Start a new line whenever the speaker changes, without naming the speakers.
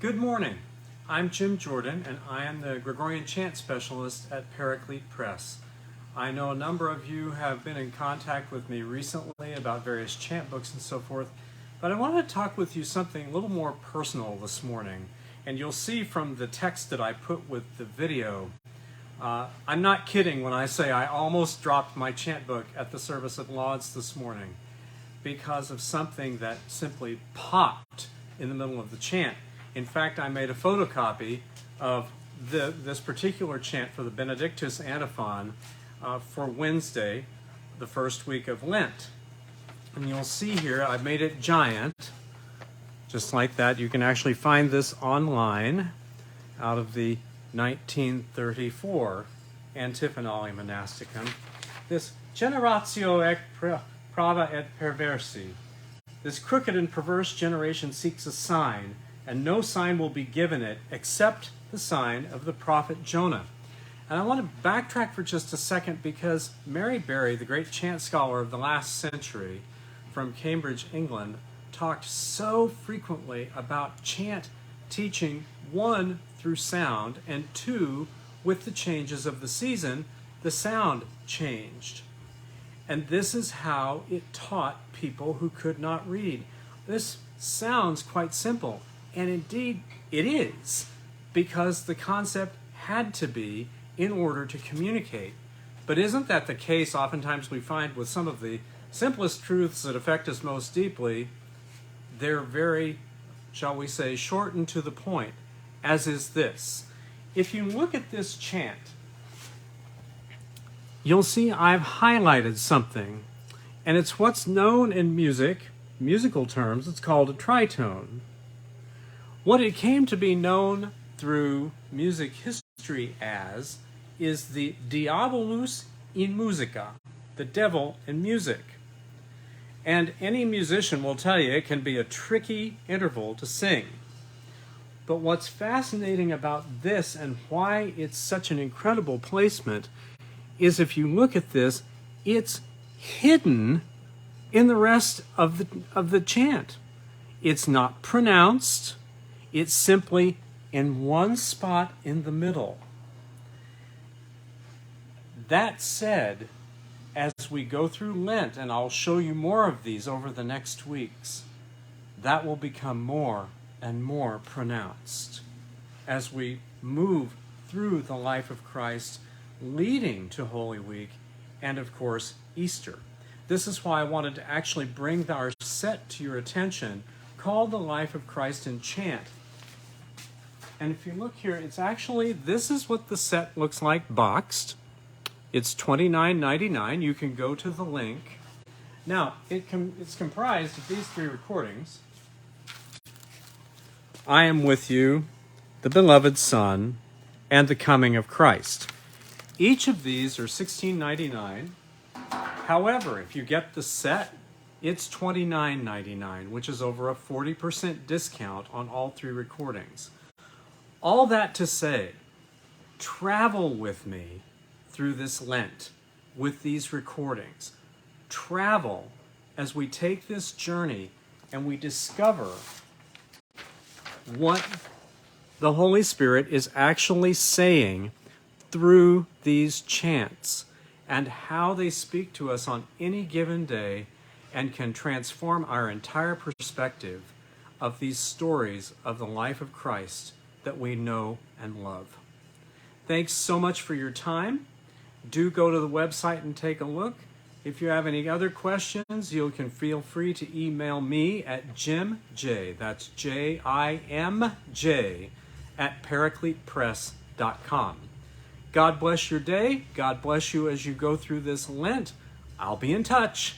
Good morning. I'm Jim Jordan, and I am the Gregorian Chant Specialist at Paraclete Press. I know a number of you have been in contact with me recently about various chant books and so forth, but I want to talk with you something a little more personal this morning. And you'll see from the text that I put with the video, I'm not kidding when I say I almost dropped my chant book at the service at Lauds this morning because of something that simply popped in the middle of the chant. In fact, I made a photocopy of this particular chant for the Benedictus Antiphon for Wednesday, the first week of Lent. And you'll see here, I've made it giant, just like that. You can actually find this online out of the 1934 Antiphonale Monasticum. This generatio ec prava et perversi. This crooked and perverse generation seeks a sign, and no sign will be given it except the sign of the prophet Jonah. And I want to backtrack for just a second because Mary Berry, the great chant scholar of the last century from Cambridge, England, talked so frequently about chant teaching, one, through sound, and two, with the changes of the season, the sound changed. And this is how it taught people who could not read. This sounds quite simple, and indeed it is, because the concept had to be in order to communicate. But isn't that the case oftentimes we find with some of the simplest truths that affect us most deeply? They're very, shall we say, short and to the point, as is this. If you look at this chant, you'll see I've highlighted something, and it's what's known in musical terms, it's called a tritone. What it came to be known through music history as is the diabolus in musica, the devil in music. And any musician will tell you it can be a tricky interval to sing. But what's fascinating about this and why it's such an incredible placement is if you look at this, it's hidden in the rest of the chant. It's not pronounced. It's simply in one spot in the middle. That said, as we go through Lent, and I'll show you more of these over the next weeks, that will become more and more pronounced as we move through the life of Christ, leading to Holy Week and, of course, Easter. This is why I wanted to actually bring our set to your attention called The Life of Christ in Chant. And if you look here, it's actually, this is what the set looks like boxed. It's $29.99. You can go to the link. Now, it's comprised of these three recordings. I Am With You, The Beloved Son, and The Coming of Christ. Each of these are $16.99. However, if you get the set, it's $29.99, which is over a 40% discount on all three recordings. All that to say, travel with me through this Lent with these recordings. Travel as we take this journey and we discover what the Holy Spirit is actually saying through these chants and how they speak to us on any given day and can transform our entire perspective of these stories of the life of Christ that we know and love. Thanks so much for your time. Do go to the website and take a look. If you have any other questions, you can feel free to email me at jimj, that's Jimj, at paracletepress.com. God bless your day. God bless you as you go through this Lent. I'll be in touch.